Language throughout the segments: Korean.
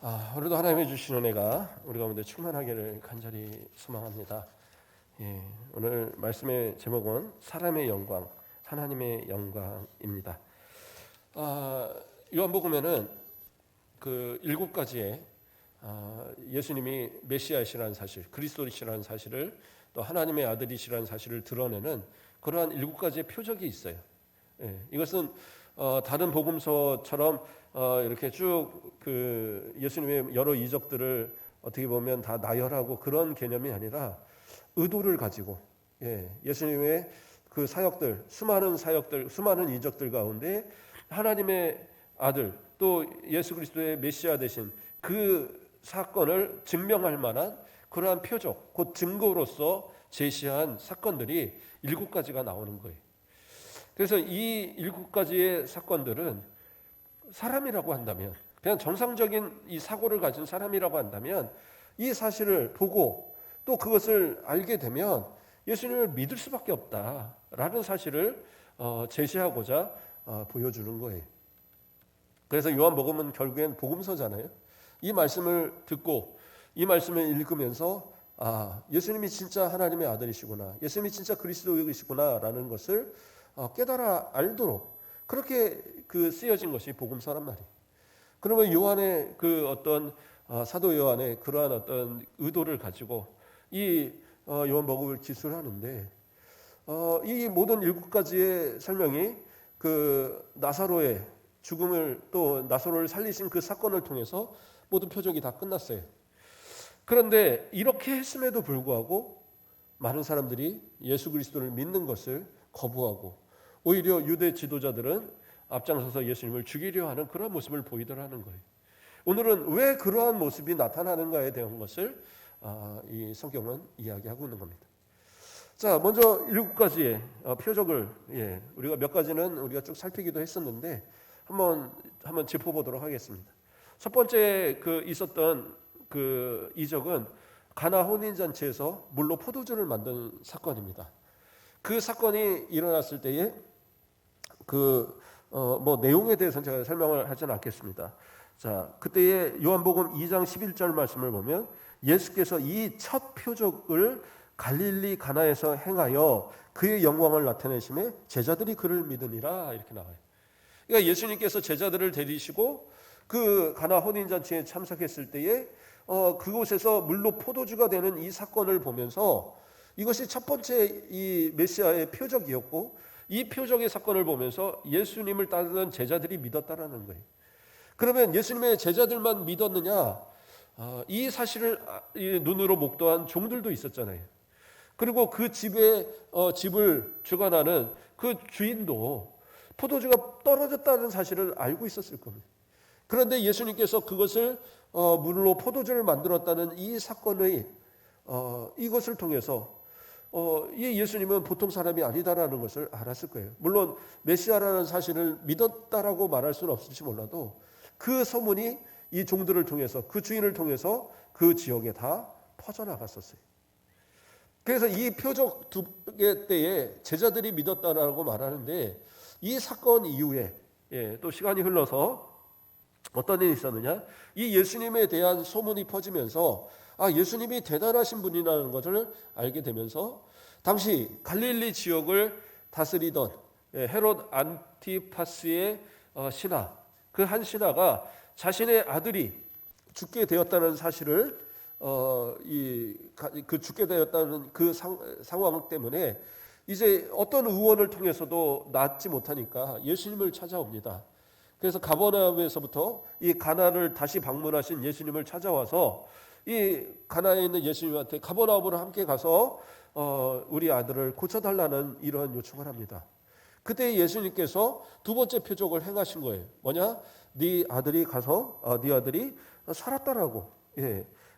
오늘도 하나님의 주시는 은혜가 우리 가운데 충만하기를 간절히 소망합니다. 오늘 말씀의 제목은 사람의 영광, 하나님의 영광입니다. 요한복음에는 그 7가지의 예수님이 메시아이시라는 사실, 그리스도이시라는 사실을 또 하나님의 아들이시라는 사실을 드러내는 그러한 7가지의 표적이 있어요. 이것은 다른 복음서처럼 이렇게 쭉 그 예수님의 여러 이적들을 어떻게 보면 다 나열하고 그런 개념이 아니라 의도를 가지고 예수님의 그 사역들, 수많은 이적들 가운데 하나님의 아들 또 예수 그리스도의 메시아 되신 그 사건을 증명할 만한 그러한 표적, 곧 증거로서 제시한 사건들이 7가지가 나오는 거예요. 그래서 이 7가지의 사건들은 사람이라고 한다면, 그냥 정상적인 이 사고를 가진 사람이라고 한다면 이 사실을 보고 또 그것을 알게 되면 예수님을 믿을 수밖에 없다라는 사실을 제시하고자 보여주는 거예요. 그래서 요한복음은 결국엔 복음서잖아요. 이 말씀을 듣고 이 말씀을 읽으면서 예수님이 진짜 하나님의 아들이시구나, 예수님이 진짜 그리스도이시구나 라는 것을 깨달아 알도록 그렇게 쓰여진 것이 복음서란 말이에요. 그러면 요한의 그 어떤 사도 요한의 그러한 어떤 의도를 가지고 이 요한복음을 기술하는데 이 모든 7가지의 설명이 그 나사로의 죽음을 또 나사로를 살리신 그 사건을 통해서 모든 표적이 다 끝났어요. 그런데 이렇게 했음에도 불구하고 많은 사람들이 예수 그리스도를 믿는 것을 거부하고 오히려 유대 지도자들은 앞장서서 예수님을 죽이려 하는 그런 모습을 보이더라는 거예요. 오늘은 왜 그러한 모습이 나타나는가에 대한 것을 이 성경은 이야기하고 있는 겁니다. 자, 먼저 7가지의 표적을 우리가 몇 가지는 우리가 쭉 살피기도 했었는데 한번 짚어보도록 하겠습니다. 첫 번째 있었던 그 이적은 가나 혼인잔치에서 물로 포도주를 만든 사건입니다. 그 사건이 일어났을 때에 내용에 대해서는 제가 설명을 하지는 않겠습니다. 자, 그때의 요한복음 2장 11절 말씀을 보면 예수께서 이 첫 표적을 갈릴리 가나에서 행하여 그의 영광을 나타내심에 제자들이 그를 믿으니라 이렇게 나와요. 그러니까 예수님께서 제자들을 데리시고 그 가나 혼인잔치에 참석했을 때에 그곳에서 물로 포도주가 되는 이 사건을 보면서 이것이 첫 번째 이 메시아의 표적이었고 이 표적의 사건을 보면서 예수님을 따르던 제자들이 믿었다라는 거예요. 그러면 예수님의 제자들만 믿었느냐? 이 사실을 눈으로 목도한 종들도 있었잖아요. 그리고 그 집을 주관하는 그 주인도 포도주가 떨어졌다는 사실을 알고 있었을 겁니다. 그런데 예수님께서 그것을 물로 포도주를 만들었다는 이 사건의 이것을 통해서 이 예수님은 보통 사람이 아니다라는 것을 알았을 거예요. 물론 메시아라는 사실을 믿었다라고 말할 수는 없을지 몰라도 그 소문이 이 종들을 통해서 그 주인을 통해서 그 지역에 다 퍼져나갔었어요. 그래서 이 표적 2개 때에 제자들이 믿었다라고 말하는데 이 사건 이후에 또 시간이 흘러서 어떤 일이 있었느냐? 이 예수님에 대한 소문이 퍼지면서 예수님이 대단하신 분이라는 것을 알게 되면서 당시 갈릴리 지역을 다스리던 헤롯 안티파스의 신하, 그 한 신하가 자신의 아들이 죽게 되었다는 사실을 죽게 되었다는 그 상황 때문에 이제 어떤 의원을 통해서도 낫지 못하니까 예수님을 찾아옵니다. 그래서 가버나움에서부터 이 가나를 다시 방문하신 예수님을 찾아와서 이 가나에 있는 예수님한테 가버나움으로 함께 가서 우리 아들을 고쳐달라는 이러한 요청을 합니다. 그때 예수님께서 2번째 표적을 행하신 거예요. 뭐냐? 네 아들이 살았다라고.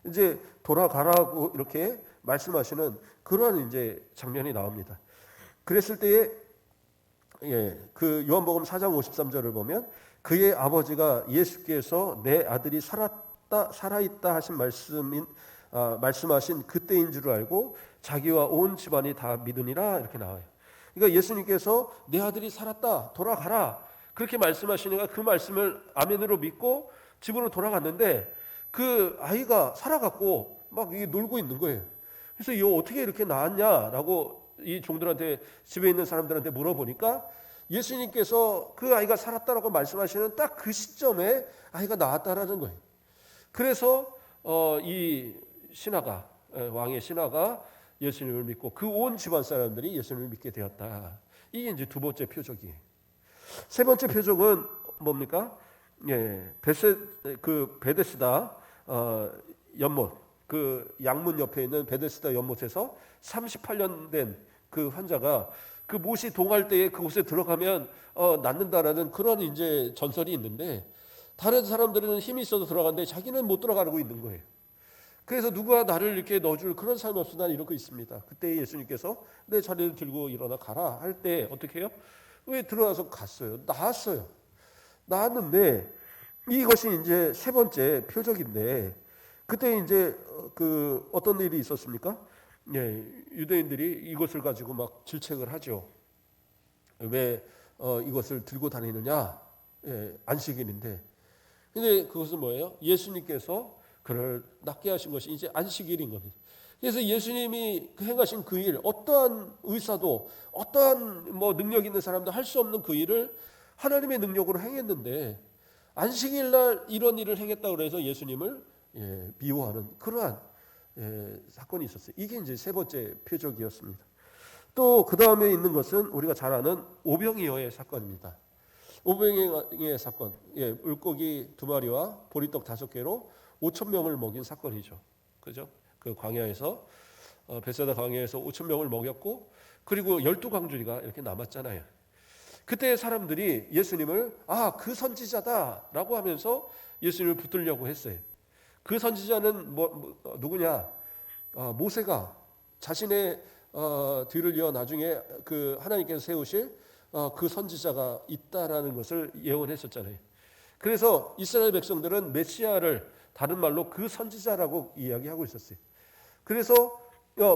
이제 돌아가라고 이렇게 말씀하시는 그러한 이제 장면이 나옵니다. 그랬을 때에 그 요한복음 4장 53절을 보면 그의 아버지가 예수께서 내 아들이 살아있다 하신 말씀하신 그때인 줄 알고 자기와 온 집안이 다 믿으니라 이렇게 나와요. 그러니까 예수님께서 내 아들이 살았다, 돌아가라 그렇게 말씀하시니까 그 말씀을 아멘으로 믿고 집으로 돌아갔는데 그 아이가 살아갖고 막 이게 놀고 있는 거예요. 그래서 이거 어떻게 이렇게 낳았냐라고 이 종들한테, 집에 있는 사람들한테 물어보니까 예수님께서 그 아이가 살았다라고 말씀하시는 딱 그 시점에 아이가 나왔다라는 거예요. 그래서 이 신하가, 왕의 신하가 예수님을 믿고 그 온 집안 사람들이 예수님을 믿게 되었다. 이게 이제 두 번째 표적이에요. 세 번째 표적은 뭡니까? 베데스다 연못, 그 양문 옆에 있는 베데스다 연못에서 38년 된 그 환자가 그 못이 동할 때에 그곳에 들어가면 낫는다라는 그런 이제 전설이 있는데, 다른 사람들은 힘이 있어서 들어가는데 자기는 못 들어가고 있는 거예요. 그래서 누가 나를 이렇게 넣어줄 그런 사람이 없어, 난 이러고 있습니다. 그때 예수님께서 내 자리를 들고 일어나 가라 할 때 어떻게 해요? 왜 들어가서 갔어요? 나았어요. 나았는데 이것이 이제 세 번째 표적인데, 그때 이제 그 어떤 일이 있었습니까? 유대인들이 이것을 가지고 막 질책을 하죠. 왜 이것을 들고 다니느냐? 안식일인데. 근데 그것은 뭐예요? 예수님께서 그를 낫게 하신 것이 이제 안식일인 겁니다. 그래서 예수님이 행하신 그 일, 어떠한 의사도 어떠한 뭐 능력 있는 사람도 할 수 없는 그 일을 하나님의 능력으로 행했는데, 안식일 날 이런 일을 행했다고 해서 예수님을 미워하는 그러한 사건이 있었어요. 이게 이제 세 번째 표적이었습니다. 또 그 다음에 있는 것은 우리가 잘 아는 오병이어의 사건입니다. 오병이어의 사건, 물고기 2마리와 보리떡 5개로 5,000명을 먹인 사건이죠. 그죠? 그 광야에서 베세다 광야에서 5,000명을 먹였고, 그리고 12광주리가 이렇게 남았잖아요. 그때 사람들이 예수님을 그 선지자다라고 하면서 예수님을 붙들려고 했어요. 그 선지자는 누구냐? 모세가 자신의 뒤를 이어 나중에 그 하나님께서 세우실 그 선지자가 있다라는 것을 예언했었잖아요. 그래서 이스라엘 백성들은 메시아를 다른 말로 그 선지자라고 이야기하고 있었어요. 그래서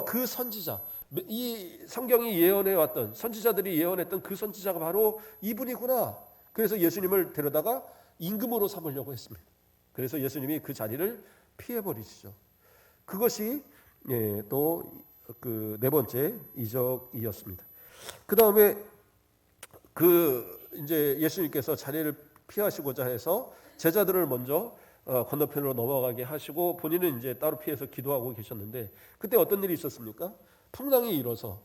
그 선지자, 이 성경이 예언해왔던, 선지자들이 예언했던 그 선지자가 바로 이분이구나. 그래서 예수님을 데려다가 임금으로 삼으려고 했습니다. 그래서 예수님이 그 자리를 피해버리시죠. 그것이 또 그 네 번째 이적이었습니다. 그 다음에 이제 예수님께서 자리를 피하시고자 해서 제자들을 먼저 건너편으로 넘어가게 하시고 본인은 이제 따로 피해서 기도하고 계셨는데, 그때 어떤 일이 있었습니까? 풍랑이 일어서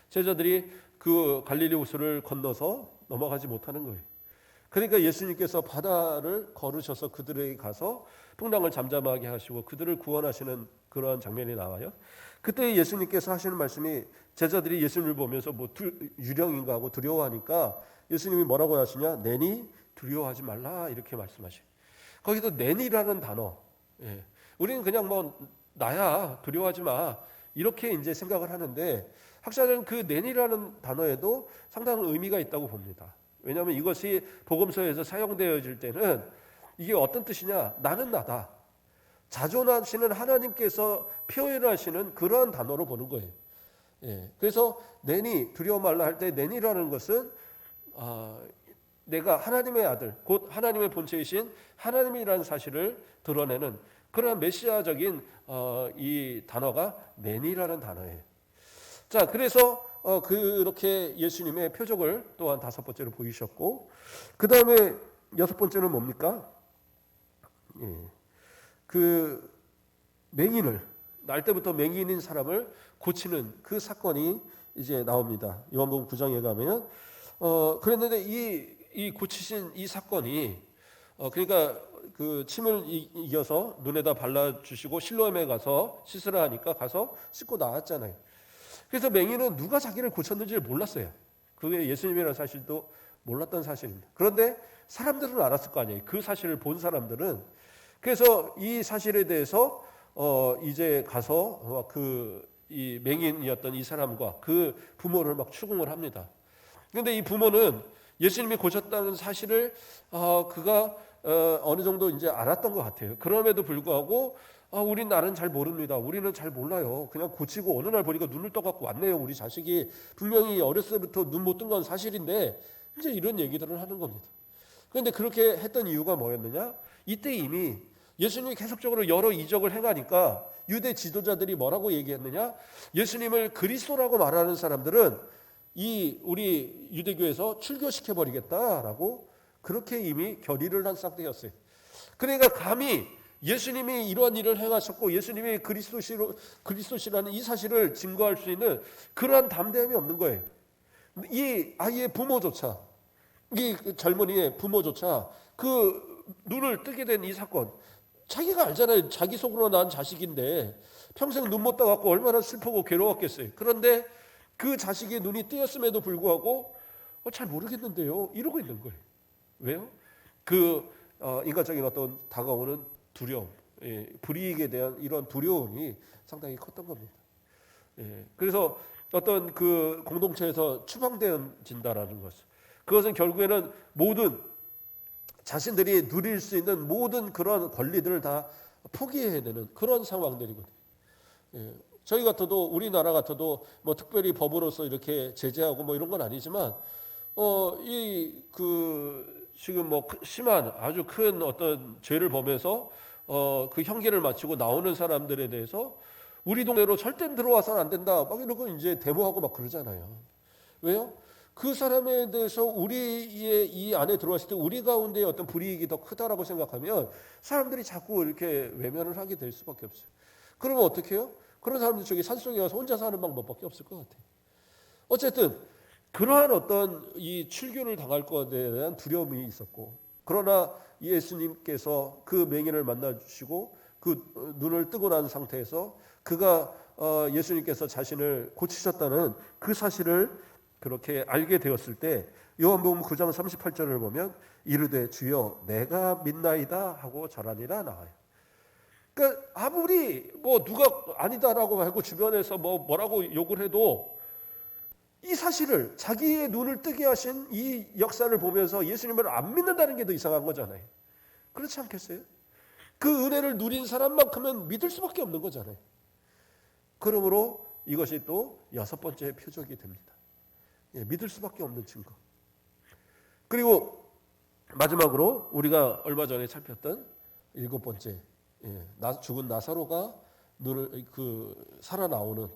제자들이 그 갈릴리 호수를 건너서 넘어가지 못하는 거예요. 그러니까 예수님께서 바다를 걸으셔서 그들에게 가서 풍랑을 잠잠하게 하시고 그들을 구원하시는 그러한 장면이 나와요. 그때 예수님께서 하시는 말씀이, 제자들이 예수님을 보면서 유령인가 하고 두려워하니까 예수님이 뭐라고 하시냐? 내니 두려워하지 말라, 이렇게 말씀하셔요. 거기도 내니라는 단어, 우리는 그냥 나야 두려워하지 마 이렇게 이제 생각을 하는데, 학자들은 그 내니라는 단어에도 상당한 의미가 있다고 봅니다. 왜냐하면 이것이 복음서에서 사용되어질 때는 이게 어떤 뜻이냐? 나는 나다. 자존하시는 하나님께서 표현하시는 그러한 단어로 보는 거예요. 그래서 내니 두려워 말라 할 때 내니라는 것은 내가 하나님의 아들, 곧 하나님의 본체이신 하나님이라는 사실을 드러내는 그러한 메시아적인 이 단어가 내니라는 단어예요. 자, 그래서 그렇게 예수님의 표적을 또한 5번째로 보이셨고, 그 다음에 6번째는 뭡니까? 그 맹인을, 날 때부터 맹인인 사람을 고치는 그 사건이 이제 나옵니다. 요한복음 9장에 가면 그랬는데 이 고치신 이 사건이 그러니까 그 침을 이겨서 눈에다 발라주시고 실로암에 가서 씻으라 하니까 가서 씻고 나왔잖아요. 그래서 맹인은 누가 자기를 고쳤는지를 몰랐어요. 그게 예수님이라는 사실도 몰랐던 사실입니다. 그런데 사람들은 알았을 거 아니에요. 그 사실을 본 사람들은. 그래서 이 사실에 대해서 이제 가서 이 맹인이었던 이 사람과 그 부모를 막 추궁을 합니다. 그런데 이 부모는 예수님이 고쳤다는 사실을 그가 어느 정도 이제 알았던 것 같아요. 그럼에도 불구하고 우린 나는 잘 모릅니다. 우리는 잘 몰라요. 그냥 고치고 어느 날 보니까 눈을 떠갖고 왔네요. 우리 자식이 분명히 어렸을 때부터 눈 못 뜬 건 사실인데, 이제 이런 얘기들을 하는 겁니다. 그런데 그렇게 했던 이유가 뭐였느냐? 이때 이미 예수님이 계속적으로 여러 이적을 행하니까 유대 지도자들이 뭐라고 얘기했느냐? 예수님을 그리스도라고 말하는 사람들은 우리 유대교에서 출교시켜 버리겠다라고 그렇게 이미 결의를 한 상태였어요. 그러니까 감히 예수님이 이러한 일을 행하셨고 예수님이 그리스도시라는 이 사실을 증거할 수 있는 그러한 담대함이 없는 거예요. 이 아이의 부모조차, 이 젊은이의 부모조차 그 눈을 뜨게 된 이 사건, 자기가 알잖아요. 자기 속으로 난 자식인데 평생 눈 못 떠갖고 얼마나 슬프고 괴로웠겠어요. 그런데 그 자식의 눈이 뜨였음에도 불구하고 잘 모르겠는데요, 이러고 있는 거예요. 왜요? 인간적인 어떤 다가오는 두려움, 불이익에 대한 이런 두려움이 상당히 컸던 겁니다. 그래서 어떤 그 공동체에서 추방되어진다라는 것, 그것은 결국에는 모든 자신들이 누릴 수 있는 모든 그런 권리들을 다 포기해야 되는 그런 상황들이거든요. 저희 같아도, 우리나라 같아도 뭐 특별히 법으로서 이렇게 제재하고 뭐 이런 건 아니지만 지금 뭐 심한 아주 큰 어떤 죄를 범해서 그 형기를 마치고 나오는 사람들에 대해서 우리 동네로 절대 들어와서는 안 된다 막 이러고 이제 데모하고 막 그러잖아요. 왜요? 그 사람에 대해서 우리의 이 안에 들어왔을 때 우리 가운데 어떤 불이익이 더 크다라고 생각하면 사람들이 자꾸 이렇게 외면을 하게 될 수밖에 없어요. 그러면 어떻게 해요? 그런 사람들 저기 산속에 가서 혼자 사는 방법밖에 없을 것 같아요. 어쨌든 그러한 어떤 이 출교를 당할 것에 대한 두려움이 있었고, 그러나 예수님께서 그 맹인을 만나 주시고 그 눈을 뜨고 난 상태에서 그가 예수님께서 자신을 고치셨다는 그 사실을 그렇게 알게 되었을 때 요한복음 9장 38절을 보면 이르되 주여 내가 믿나이다 하고 절하니라 나와요. 그러니까 아무리 뭐 누가 아니다라고 하고 주변에서 뭐라고 욕을 해도 이 사실을, 자기의 눈을 뜨게 하신 이 역사를 보면서 예수님을 안 믿는다는 게 더 이상한 거잖아요. 그렇지 않겠어요? 그 은혜를 누린 사람만큼은 믿을 수밖에 없는 거잖아요. 그러므로 이것이 또 여섯 번째 표적이 됩니다. 믿을 수밖에 없는 증거. 그리고 마지막으로 우리가 얼마 전에 살폈던 일곱 번째, 죽은 나사로가 살아나오는,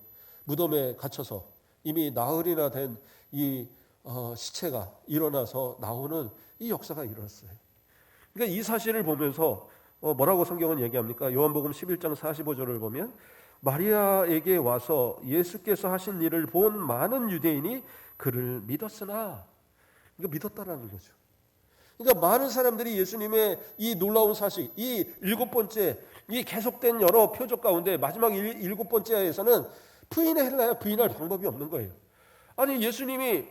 무덤에 갇혀서 이미 나흘이나 된 이 시체가 일어나서 나오는 이 역사가 일어났어요. 그러니까 이 사실을 보면서 뭐라고 성경은 얘기합니까? 요한복음 11장 45절을 보면 마리아에게 와서 예수께서 하신 일을 본 많은 유대인이 그를 믿었으나, 그러니까 믿었다라는 거죠. 그러니까 많은 사람들이 예수님의 이 놀라운 사실, 이 일곱 번째, 이 계속된 여러 표적 가운데 마지막 일곱 번째에서는 부인할 방법이 없는 거예요. 아니 예수님이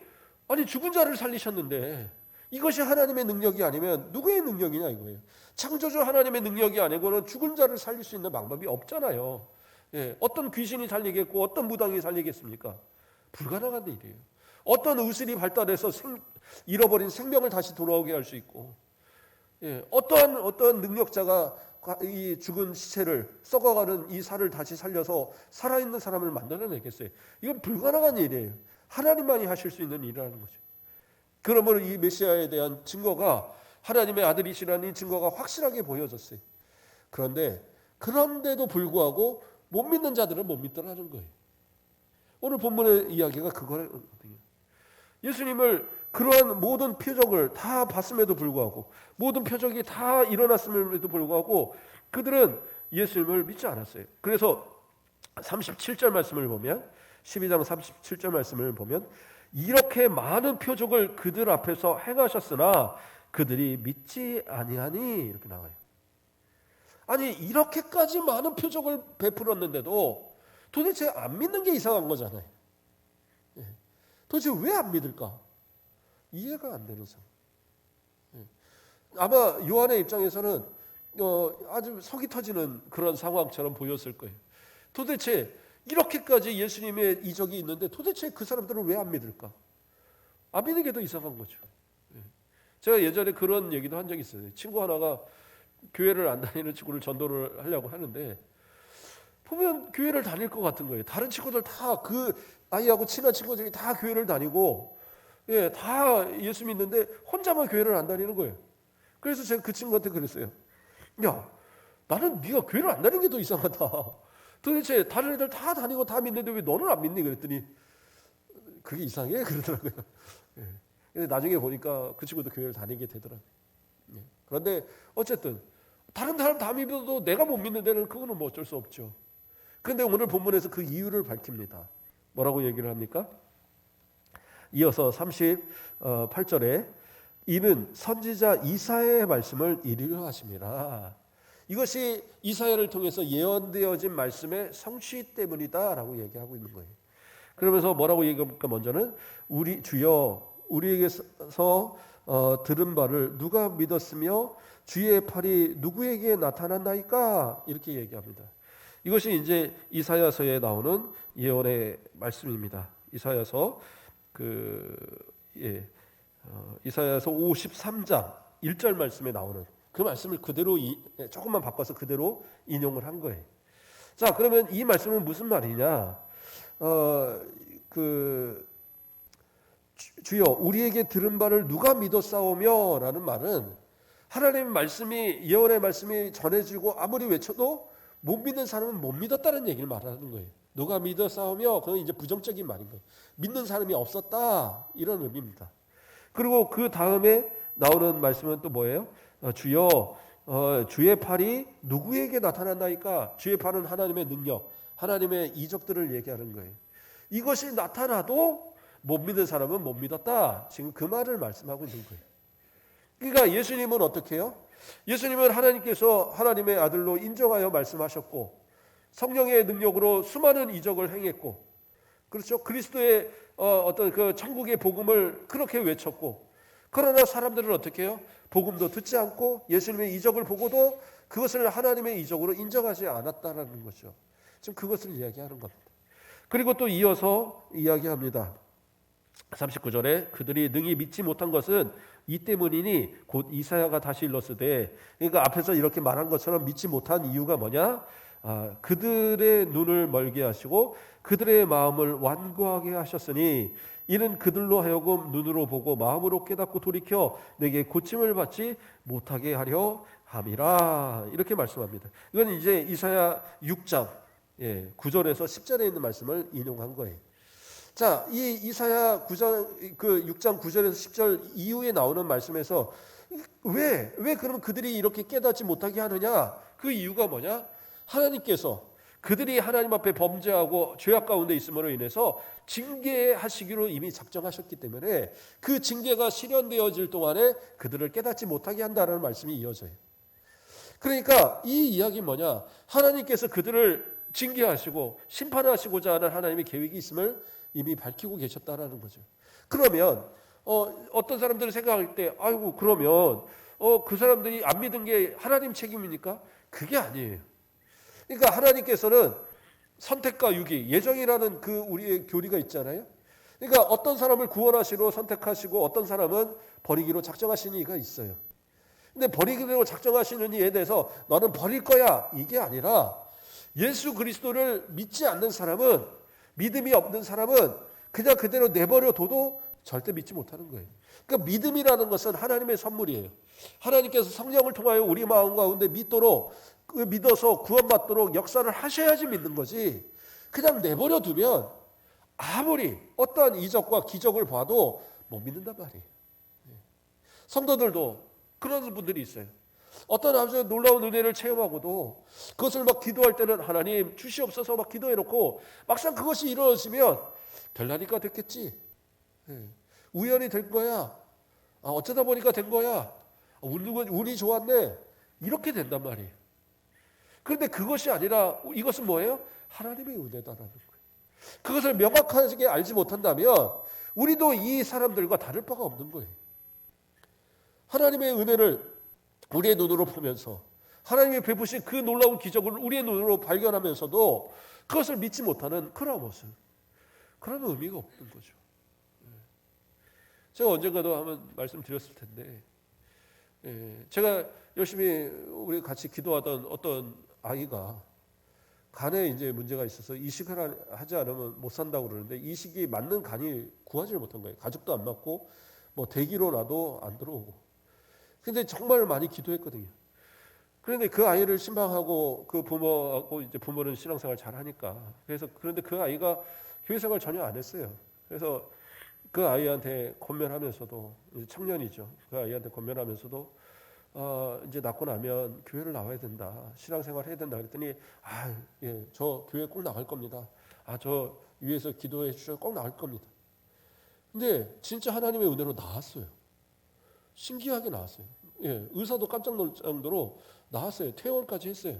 죽은 자를 살리셨는데 이것이 하나님의 능력이 아니면 누구의 능력이냐 이거예요. 창조주 하나님의 능력이 아니고는 죽은 자를 살릴 수 있는 방법이 없잖아요. 어떤 귀신이 살리겠고 어떤 무당이 살리겠습니까? 불가능한 일이에요. 어떤 의술이 발달해서 잃어버린 생명을 다시 돌아오게 할 수 있고, 어떤 능력자가 이 죽은 시체를, 썩어가는 이 살을 다시 살려서 살아있는 사람을 만들어내겠어요? 이건 불가능한 일이에요. 하나님만이 하실 수 있는 일이라는 거죠. 그러므로 이 메시아에 대한 증거가, 하나님의 아들이시라는 이 증거가 확실하게 보여졌어요. 그런데도 불구하고 못 믿는 자들은 못 믿더라는 거예요. 오늘 본문의 이야기가 그거거든요. 예수님을 그러한 모든 표적을 다 봤음에도 불구하고, 모든 표적이 다 일어났음에도 불구하고 그들은 예수님을 믿지 않았어요. 그래서 37절 말씀을 보면, 12장 37절 말씀을 보면 이렇게 많은 표적을 그들 앞에서 행하셨으나 그들이 믿지 아니하니, 이렇게 나와요. 아니 이렇게까지 많은 표적을 베풀었는데도 도대체 안 믿는 게 이상한 거잖아요. 도대체 왜 안 믿을까? 이해가 안 되는 상황. 아마 요한의 입장에서는 아주 속이 터지는 그런 상황처럼 보였을 거예요. 도대체 이렇게까지 예수님의 이적이 있는데 도대체 그 사람들은 왜 안 믿을까? 안 믿는 게 더 이상한 거죠. 제가 예전에 그런 얘기도 한 적이 있어요. 친구 하나가 교회를 안 다니는 친구를 전도를 하려고 하는데 보면 교회를 다닐 것 같은 거예요. 다른 친구들 다 그 아이하고 친한 친구들이 다 교회를 다니고, 다 예수 믿는데 혼자만 교회를 안 다니는 거예요. 그래서 제가 그 친구한테 그랬어요. 야, 나는 네가 교회를 안 다니는 게 더 이상하다. 도대체 다른 애들 다 다니고 다 믿는데 왜 너는 안 믿니? 그랬더니 그게 이상해? 그러더라고요. 예. 근데 나중에 보니까 그 친구도 교회를 다니게 되더라고요. 예. 그런데 어쨌든 다른 사람 다 믿어도 내가 못 믿는 데는 그거는 뭐 어쩔 수 없죠. 그런데 오늘 본문에서 그 이유를 밝힙니다. 뭐라고 얘기를 합니까? 이어서 38절에 이는 선지자 이사야의 말씀을 이루려 하심이라. 이것이 이사야를 통해서 예언되어진 말씀의 성취 때문이다라고 얘기하고 있는 거예요. 그러면서 뭐라고 얘기합니까? 먼저는 우리 주여 우리에게서 들은 바를 누가 믿었으며 주의 팔이 누구에게 나타났나이까? 이렇게 얘기합니다. 이것이 이제 이사야서에 나오는 예언의 말씀입니다. 이사야서 이사야서 53장 1절 말씀에 나오는 그 말씀을 그대로 조금만 바꿔서 그대로 인용을 한 거예요. 자, 그러면 이 말씀은 무슨 말이냐? 주여 우리에게 들은 바를 누가 믿었사오며 라는 말은 하나님의 말씀이 예언의 말씀이 전해지고 아무리 외쳐도 못 믿는 사람은 못 믿었다는 얘기를 말하는 거예요. 누가 믿었사오며 그건 이제 부정적인 말인 거예요. 믿는 사람이 없었다 이런 의미입니다. 그리고 그 다음에 나오는 말씀은 또 뭐예요? 주여 주의 팔이 누구에게 나타난다니까? 주의 팔은 하나님의 능력, 하나님의 이적들을 얘기하는 거예요. 이것이 나타나도 못 믿는 사람은 못 믿었다. 지금 그 말을 말씀하고 있는 거예요. 그러니까 예수님은 어떻게 해요? 예수님은 하나님께서 하나님의 아들로 인정하여 말씀하셨고 성령의 능력으로 수많은 이적을 행했고, 그렇죠? 그리스도의 어떤 그 천국의 복음을 그렇게 외쳤고, 그러나 사람들은 어떻게 해요? 복음도 듣지 않고 예수님의 이적을 보고도 그것을 하나님의 이적으로 인정하지 않았다라는 거죠. 지금 그것을 이야기하는 겁니다. 그리고 또 이어서 이야기합니다. 39절에 그들이 능히 믿지 못한 것은 이 때문이니 곧 이사야가 다시 일렀으되, 그러니까 앞에서 이렇게 말한 것처럼 믿지 못한 이유가 뭐냐? 그들의 눈을 멀게 하시고 그들의 마음을 완고하게 하셨으니 이는 그들로 하여금 눈으로 보고 마음으로 깨닫고 돌이켜 내게 고침을 받지 못하게 하려 함이라. 이렇게 말씀합니다. 이건 이제 이사야 6장 9절에서 10절에 있는 말씀을 인용한 거예요. 자, 이 이사야 9장, 6장 9절에서 10절 이후에 나오는 말씀에서 왜 그럼 그들이 이렇게 깨닫지 못하게 하느냐? 그 이유가 뭐냐? 하나님께서 그들이 하나님 앞에 범죄하고 죄악 가운데 있음으로 인해서 징계하시기로 이미 작정하셨기 때문에 그 징계가 실현되어질 동안에 그들을 깨닫지 못하게 한다는 말씀이 이어져요. 그러니까 이 이야기는 뭐냐? 하나님께서 그들을 징계하시고 심판하시고자 하는 하나님의 계획이 있음을 이미 밝히고 계셨다라는 거죠. 그러면 어떤 사람들은 생각할 때 아이고 그러면 그 사람들이 안 믿은 게 하나님 책임입니까? 그게 아니에요. 그러니까 하나님께서는 선택과 유기, 예정이라는 그 우리의 교리가 있잖아요. 그러니까 어떤 사람을 구원하시러 선택하시고 어떤 사람은 버리기로 작정하시는 이가 있어요. 근데 버리기로 작정하시는 이에 대해서 너는 버릴 거야 이게 아니라 예수 그리스도를 믿지 않는 사람은, 믿음이 없는 사람은 그냥 그대로 내버려 둬도 절대 믿지 못하는 거예요. 그러니까 믿음이라는 것은 하나님의 선물이에요. 하나님께서 성령을 통하여 우리 마음 가운데 믿어서 구원받도록 역사를 하셔야지 믿는 거지, 그냥 내버려 두면 아무리 어떠한 이적과 기적을 봐도 못 믿는단 말이에요. 성도들도 그런 분들이 있어요. 어떤 아주 놀라운 은혜를 체험하고도 그것을 막 기도할 때는 하나님 주시옵소서 막 기도해놓고 막상 그것이 이루어지면 별나니까 됐겠지, 우연히 된 거야, 어쩌다 보니까 된 거야, 운이 좋았네, 이렇게 된단 말이에요. 그런데 그것이 아니라 이것은 뭐예요? 하나님의 은혜다라는 거예요. 그것을 명확하게 알지 못한다면 우리도 이 사람들과 다를 바가 없는 거예요. 하나님의 은혜를 우리의 눈으로 보면서 하나님이 베푸신 그 놀라운 기적을 우리의 눈으로 발견하면서도 그것을 믿지 못하는 그런 모습, 그런 의미가 없는 거죠. 제가 언젠가도 한번 말씀드렸을 텐데, 제가 열심히 우리 같이 기도하던 어떤 아이가 간에 이제 문제가 있어서 이식을 하지 않으면 못 산다고 그러는데 이식이 맞는 간이 구하지를 못한 거예요. 가족도 안 맞고 뭐 대기로 놔도 안 들어오고. 근데 정말 많이 기도했거든요. 그런데 그 아이를 신방하고 그 부모하고 이제 부모는 신앙생활 잘 하니까 그런데 그 아이가 교회 생활 전혀 안 했어요. 그래서 그 아이한테 권면하면서도 이제 청년이죠. 그 아이한테 권면하면서도 이제 낳고 나면 교회를 나와야 된다. 신앙생활 해야 된다. 그랬더니 예, 저 교회 꼭 나갈 겁니다. 저 위에서 기도해 주셔서 꼭 나갈 겁니다. 근데 진짜 하나님의 은혜로 나왔어요. 신기하게 나왔어요. 예, 의사도 깜짝 놀랄 정도로 나왔어요. 퇴원까지 했어요.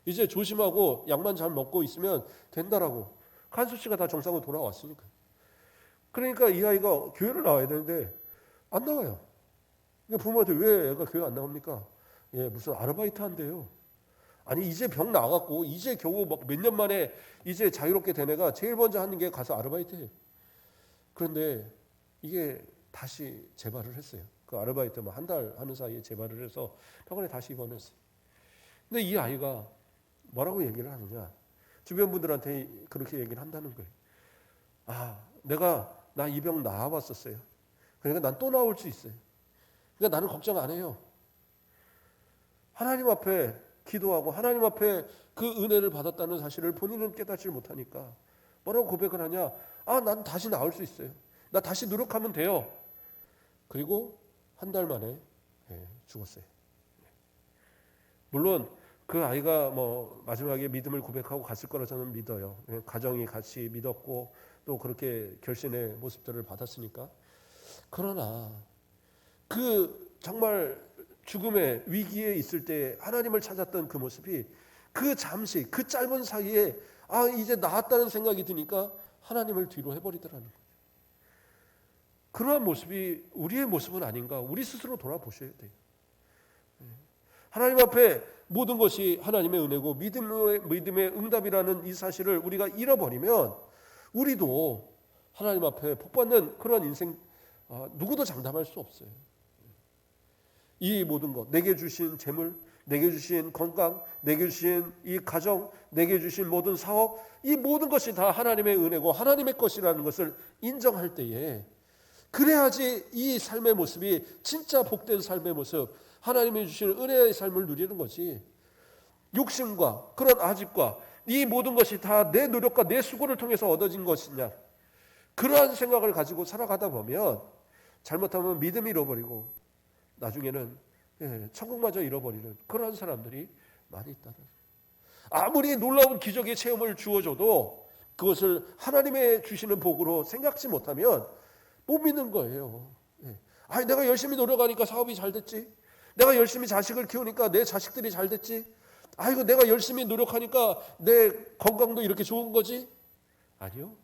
이제 조심하고 약만 잘 먹고 있으면 된다라고. 간 수치가 다 정상으로 돌아왔으니까. 그러니까 이 아이가 교회를 나와야 되는데 안 나와요. 부모한테 왜 애가 교회 안 나옵니까? 예, 무슨 아르바이트 한대요. 아니 이제 병 나갔고 이제 겨우 막 몇 년 만에 이제 자유롭게 된 애가 제일 먼저 하는 게 가서 아르바이트예요. 그런데 이게 다시 재발을 했어요. 그 아르바이트 한 달 하는 사이에 재발을 해서 병원에 다시 입원했어요. 근데 이 아이가 뭐라고 얘기를 하느냐? 주변 분들한테 그렇게 얘기를 한다는 거예요. 나 이 병 나아봤었어요. 그러니까 난 또 나올 수 있어요. 그러니까 나는 걱정 안 해요. 하나님 앞에 기도하고 하나님 앞에 그 은혜를 받았다는 사실을 본인은 깨닫지 못하니까 뭐라고 고백을 하냐? 난 다시 나올 수 있어요. 나 다시 노력하면 돼요. 그리고 한 달 만에 죽었어요. 물론 그 아이가 마지막에 믿음을 고백하고 갔을 거라 저는 믿어요. 가정이 같이 믿었고 또 그렇게 결신의 모습들을 받았으니까. 그러나 그 정말 죽음의 위기에 있을 때 하나님을 찾았던 그 모습이 그 잠시 그 짧은 사이에 이제 나았다는 생각이 드니까 하나님을 뒤로 해버리더라는 거예요. 그러한 모습이 우리의 모습은 아닌가 우리 스스로 돌아보셔야 돼요. 하나님 앞에 모든 것이 하나님의 은혜고 믿음의 응답이라는 이 사실을 우리가 잃어버리면 우리도 하나님 앞에 복받는 그런 인생 누구도 장담할 수 없어요. 이 모든 것, 내게 주신 재물, 내게 주신 건강, 내게 주신 이 가정, 내게 주신 모든 사업, 이 모든 것이 다 하나님의 은혜고 하나님의 것이라는 것을 인정할 때에 그래야지 이 삶의 모습이 진짜 복된 삶의 모습, 하나님이 주시는 은혜의 삶을 누리는 거지. 욕심과 그런 아집과 이 모든 것이 다 내 노력과 내 수고를 통해서 얻어진 것이냐, 그러한 생각을 가지고 살아가다 보면 잘못하면 믿음이 잃어버리고 나중에는 천국마저 잃어버리는 그러한 사람들이 많이 있다. 아무리 놀라운 기적의 체험을 주어줘도 그것을 하나님의 주시는 복으로 생각지 못하면 못 믿는 거예요. 내가 열심히 노력하니까 사업이 잘 됐지. 내가 열심히 자식을 키우니까 내 자식들이 잘 됐지. 내가 열심히 노력하니까 내 건강도 이렇게 좋은 거지. 아니요.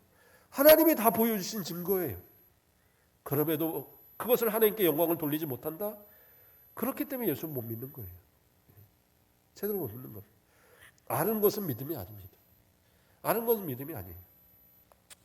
하나님이 다 보여주신 증거예요. 그럼에도 그것을 하나님께 영광을 돌리지 못한다? 그렇기 때문에 예수는 못 믿는 거예요. 제대로 못 믿는 거예요. 아는 것은 믿음이 아닙니다. 아는 것은 믿음이 아니에요.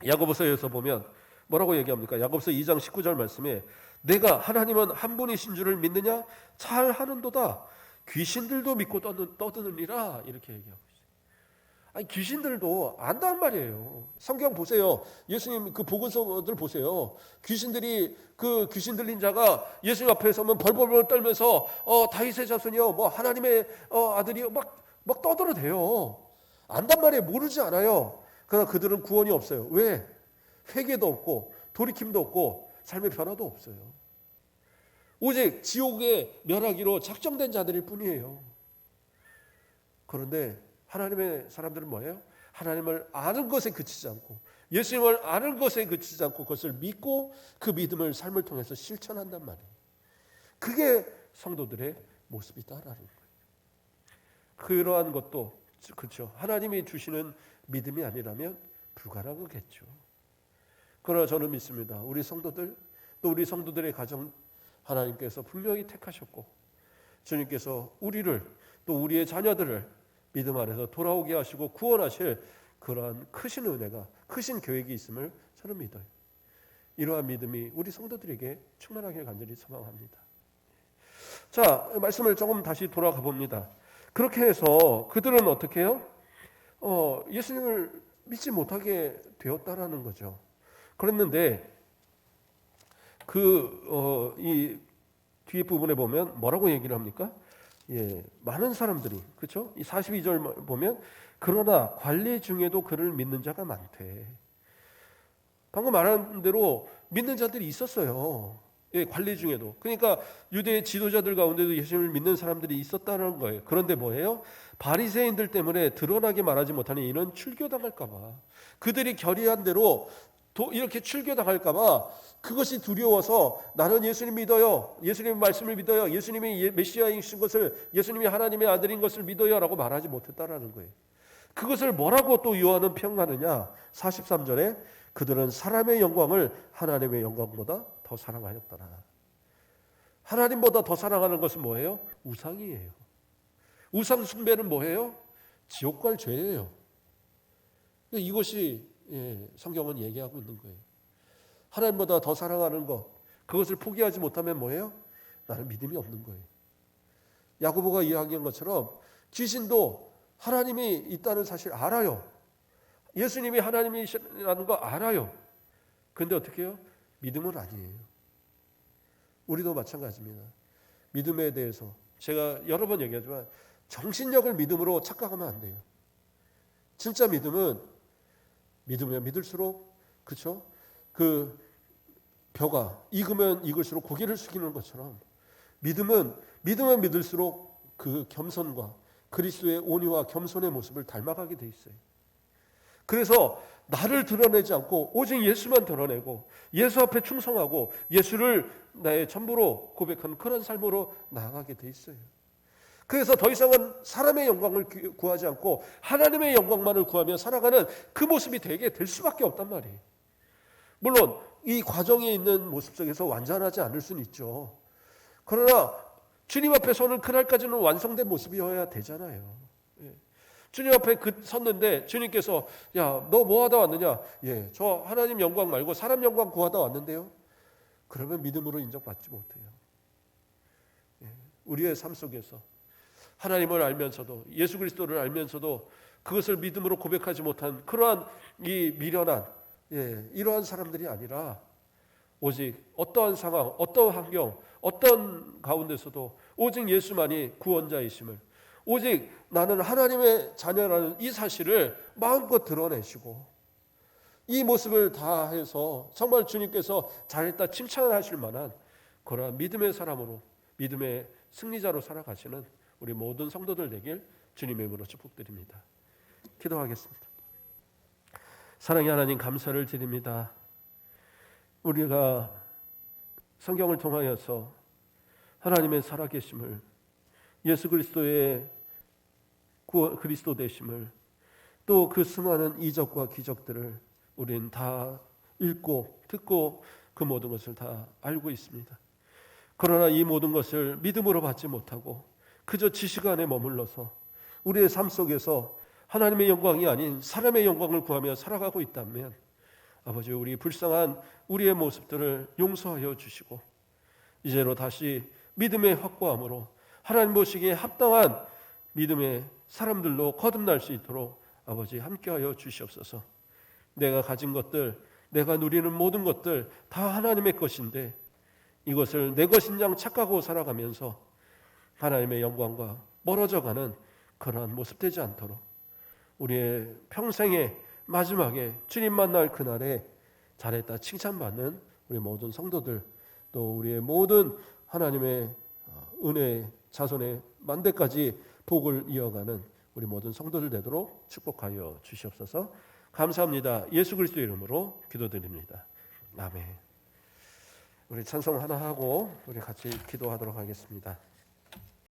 야고보서에서 보면 뭐라고 얘기합니까? 야고보서 2장 19절 말씀에 내가 하나님은 한 분이신 줄을 믿느냐? 잘 하는도다. 귀신들도 믿고 떠드느니라. 이렇게 얘기하고 있어요. 귀신들도 안단 말이에요. 성경 보세요. 예수님 그 복음서들 보세요. 귀신들이 그 귀신 들린 자가 예수님 앞에 서면 벌벌벌 떨면서 다윗의 자손이요, 하나님의 아들이요, 막 떠들어대요. 안단 말이에요. 모르지 않아요. 그러나 그들은 구원이 없어요. 왜? 회개도 없고 돌이킴도 없고 삶의 변화도 없어요. 오직 지옥에 멸하기로 작정된 자들일 뿐이에요. 그런데 하나님의 사람들은 뭐예요? 하나님을 아는 것에 그치지 않고 예수님을 아는 것에 그치지 않고 그것을 믿고 그 믿음을 삶을 통해서 실천한단 말이에요. 그게 성도들의 모습이다라는 거예요. 그러한 것도 그렇죠. 하나님이 주시는 믿음이 아니라면 불가능하겠죠. 그러나 저는 믿습니다. 우리 성도들, 또 우리 성도들의 가정 하나님께서 분명히 택하셨고 주님께서 우리를 또 우리의 자녀들을 믿음 안에서 돌아오게 하시고 구원하실 그러한 크신 은혜가, 크신 계획이 있음을 저는 믿어요. 이러한 믿음이 우리 성도들에게 충만하게 간절히 소망합니다. 자, 말씀을 조금 다시 돌아가 봅니다. 그렇게 해서 그들은 어떻게 해요? 예수님을 믿지 못하게 되었다라는 거죠. 그랬는데 이 뒤에 부분에 보면 뭐라고 얘기를 합니까? 많은 사람들이 그렇죠? 이 42절 보면 그러나 관리 중에도 그를 믿는 자가 많대. 방금 말한 대로 믿는 자들이 있었어요. 관리 중에도. 그러니까 유대 지도자들 가운데도 예수님을 믿는 사람들이 있었다는 거예요. 그런데 뭐예요? 바리새인들 때문에 드러나게 말하지 못하는 이는 출교당할까 봐. 그들이 결의한 대로 이렇게 출교당할까 봐 그것이 두려워서 나는 예수님 믿어요. 예수님의 말씀을 믿어요. 예수님이 메시아이신 것을, 예수님이 하나님의 아들인 것을 믿어요 라고 말하지 못했다라는 거예요. 그것을 뭐라고 또 요한은 평가하느냐? 43절에 그들은 사람의 영광을 하나님의 영광보다 더 사랑하였더라. 하나님보다 더 사랑하는 것은 뭐예요? 우상이에요. 우상 숭배는 뭐예요? 지옥 갈 죄예요. 이것이 성경은 얘기하고 있는 거예요. 하나님보다 더 사랑하는 것, 그것을 포기하지 못하면 뭐예요? 나는 믿음이 없는 거예요. 야고보가 이야기한 것처럼 귀신도 하나님이 있다는 사실 알아요. 예수님이 하나님이시라는 거 알아요. 그런데 어떻게 해요? 믿음은 아니에요. 우리도 마찬가지입니다. 믿음에 대해서 제가 여러 번 얘기하지만 정신력을 믿음으로 착각하면 안 돼요. 진짜 믿음은 믿으면 믿을수록, 그렇죠? 그 벼가 익으면 익을수록 고개를 숙이는 것처럼 믿으면 믿을수록 그 겸손과 그리스도의 온유와 겸손의 모습을 닮아가게 돼 있어요. 그래서 나를 드러내지 않고 오직 예수만 드러내고 예수 앞에 충성하고 예수를 나의 전부로 고백하는 그런 삶으로 나아가게 돼 있어요. 그래서 더 이상은 사람의 영광을 구하지 않고 하나님의 영광만을 구하며 살아가는 그 모습이 되게 될 수밖에 없단 말이에요. 물론 이 과정에 있는 모습 속에서 완전하지 않을 수는 있죠. 그러나 주님 앞에 서는 그날까지는 완성된 모습이어야 되잖아요. 주님 앞에 섰는데 주님께서 야, 너 뭐 하다 왔느냐? 저 하나님 영광 말고 사람 영광 구하다 왔는데요. 그러면 믿음으로 인정받지 못해요. 우리의 삶 속에서 하나님을 알면서도 예수 그리스도를 알면서도 그것을 믿음으로 고백하지 못한 그러한 이 미련한 이러한 사람들이 아니라 오직 어떠한 상황, 어떠한 환경, 어떤 가운데서도 오직 예수만이 구원자이심을, 오직 나는 하나님의 자녀라는 이 사실을 마음껏 드러내시고 이 모습을 다해서 정말 주님께서 잘했다 칭찬하실 만한 그러한 믿음의 사람으로, 믿음의 승리자로 살아가시는 우리 모든 성도들 되길 주님의 이름으로 축복드립니다. 기도하겠습니다. 사랑의 하나님, 감사를 드립니다. 우리가 성경을 통하여서 하나님의 살아계심을, 예수 그리스도의 그리스도 되심을, 또 그 수많은 이적과 기적들을 우리는 다 읽고 듣고 그 모든 것을 다 알고 있습니다. 그러나 이 모든 것을 믿음으로 받지 못하고 그저 지식 안에 머물러서 우리의 삶 속에서 하나님의 영광이 아닌 사람의 영광을 구하며 살아가고 있다면 아버지, 우리 불쌍한 우리의 모습들을 용서하여 주시고 이제로 다시 믿음의 확고함으로 하나님 보시기에 합당한 믿음의 사람들로 거듭날 수 있도록 아버지 함께하여 주시옵소서. 내가 가진 것들, 내가 누리는 모든 것들 다 하나님의 것인데 이것을 내 것인 양 착각하고 살아가면서 하나님의 영광과 멀어져가는 그러한 모습 되지 않도록 우리의 평생의 마지막에 주님 만날 그날에 잘했다 칭찬받는 우리 모든 성도들, 또 우리의 모든 하나님의 은혜의 자손의 만대까지 복을 이어가는 우리 모든 성도들 되도록 축복하여 주시옵소서. 감사합니다. 예수 그리스도 이름으로 기도드립니다. 아멘. 우리 찬송 하나 하고 우리 같이 기도하도록 하겠습니다.